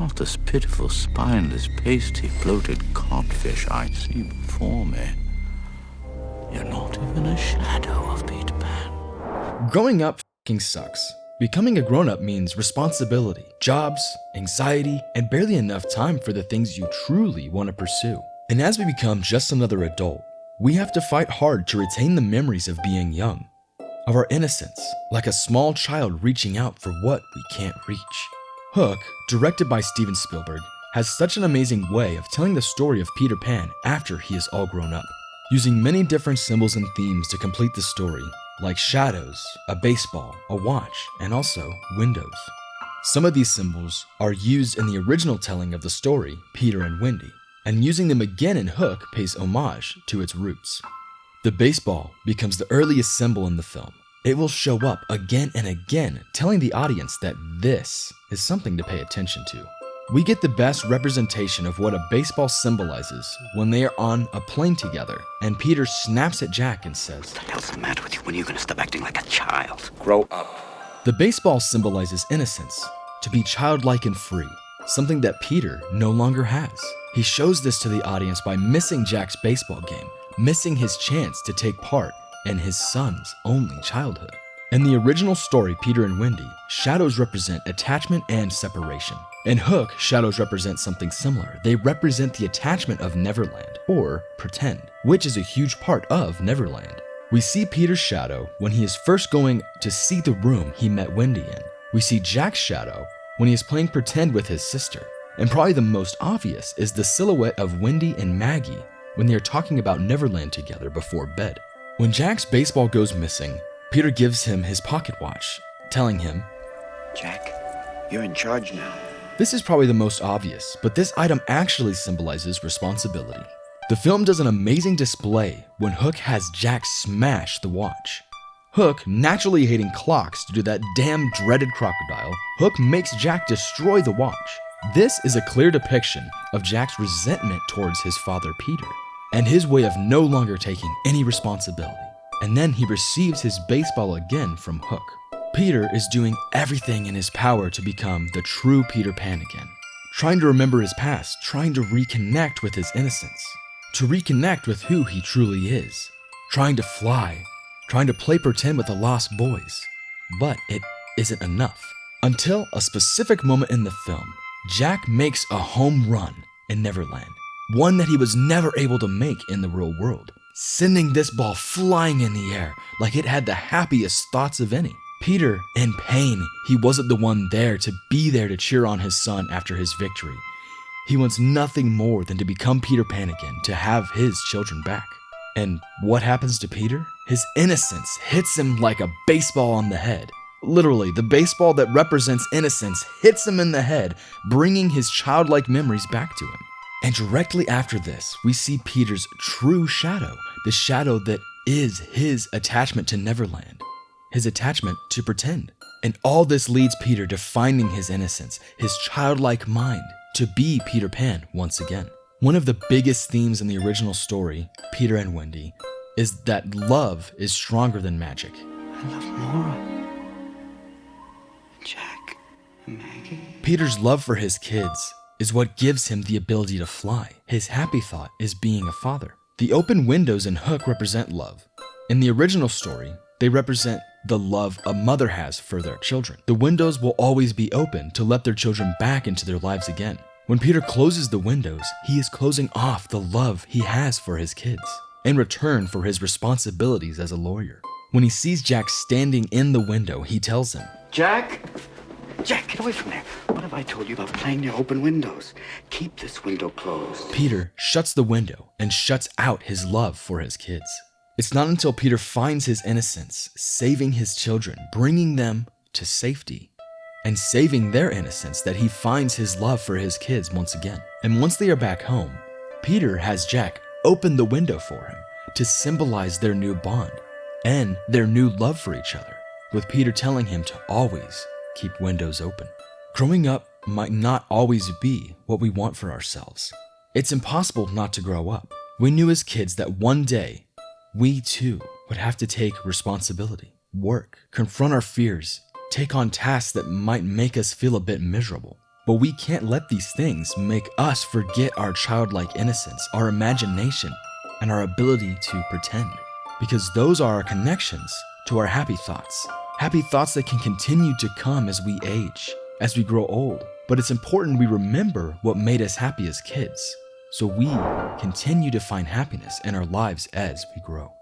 Not this pitiful, spineless, pasty, bloated codfish I see before me. You're not even a shadow of Peter Pan. Growing up f***ing sucks. Becoming a grown-up means responsibility, jobs, anxiety, and barely enough time for the things you truly want to pursue. And as we become just another adult, we have to fight hard to retain the memories of being young, of our innocence, like a small child reaching out for what we can't reach. Hook, directed by Steven Spielberg, has such an amazing way of telling the story of Peter Pan after he is all grown up, using many different symbols and themes to complete the story, like shadows, a baseball, a watch, and also windows. Some of these symbols are used in the original telling of the story, Peter and Wendy, and using them again in Hook pays homage to its roots. The baseball becomes the earliest symbol in the film. It will show up again and again, telling the audience that this is something to pay attention to. We get the best representation of what a baseball symbolizes when they are on a plane together, and Peter snaps at Jack and says, What the hell's the matter with you? When are you going to stop acting like a child? Grow up. The baseball symbolizes innocence, to be childlike and free, something that Peter no longer has. He shows this to the audience by missing Jack's baseball game, missing his chance to take part in his son's only childhood. In the original story, Peter and Wendy, shadows represent attachment and separation. In Hook, shadows represent something similar. They represent the attachment of Neverland, or pretend, which is a huge part of Neverland. We see Peter's shadow when he is first going to see the room he met Wendy in. We see Jack's shadow when he is playing pretend with his sister. And probably the most obvious is the silhouette of Wendy and Maggie when they are talking about Neverland together before bed. When Jack's baseball goes missing, Peter gives him his pocket watch, telling him, Jack, you're in charge now. This is probably the most obvious, but this item actually symbolizes responsibility. The film does an amazing display when Hook has Jack smash the watch. Hook, naturally hating clocks due to that damn dreaded crocodile, Hook makes Jack destroy the watch. This is a clear depiction of Jack's resentment towards his father Peter, and his way of no longer taking any responsibility. And then he receives his baseball again from Hook. Peter is doing everything in his power to become the true Peter Pan again, trying to remember his past, trying to reconnect with his innocence, to reconnect with who he truly is, trying to fly, trying to play pretend with the lost boys. But it isn't enough. Until a specific moment in the film, Jack makes a home run in Neverland, one that he was never able to make in the real world, sending this ball flying in the air like it had the happiest thoughts of any. Peter, in pain, he wasn't the one there to be there to cheer on his son after his victory. He wants nothing more than to become Peter Pan again, to have his children back. And what happens to Peter? His innocence hits him like a baseball on the head. Literally, the baseball that represents innocence hits him in the head, bringing his childlike memories back to him. And directly after this, we see Peter's true shadow, the shadow that is his attachment to Neverland, his attachment to pretend. And all this leads Peter to finding his innocence, his childlike mind, to be Peter Pan once again. One of the biggest themes in the original story, Peter and Wendy, is that love is stronger than magic. I love Maura. Jack. Maggie. Peter's love for his kids is what gives him the ability to fly. His happy thought is being a father. The open windows in Hook represent love. In the original story, they represent the love a mother has for their children. The windows will always be open to let their children back into their lives again. When Peter closes the windows, he is closing off the love he has for his kids in return for his responsibilities as a lawyer. When he sees Jack standing in the window, he tells him, Jack! Jack, get away from there. What have I told you about playing near open windows? Keep this window closed. Peter shuts the window and shuts out his love for his kids. It's not until Peter finds his innocence, saving his children, bringing them to safety, and saving their innocence that he finds his love for his kids once again. And once they are back home, Peter has Jack open the window for him to symbolize their new bond and their new love for each other, with Peter telling him to always keep windows open. Growing up might not always be what we want for ourselves. It's impossible not to grow up. We knew as kids that one day, we too would have to take responsibility, work, confront our fears, take on tasks that might make us feel a bit miserable. But we can't let these things make us forget our childlike innocence, our imagination, and our ability to pretend. Because those are our connections to our happy thoughts that can continue to come as we age, as we grow old. But it's important we remember what made us happy as kids, so we continue to find happiness in our lives as we grow.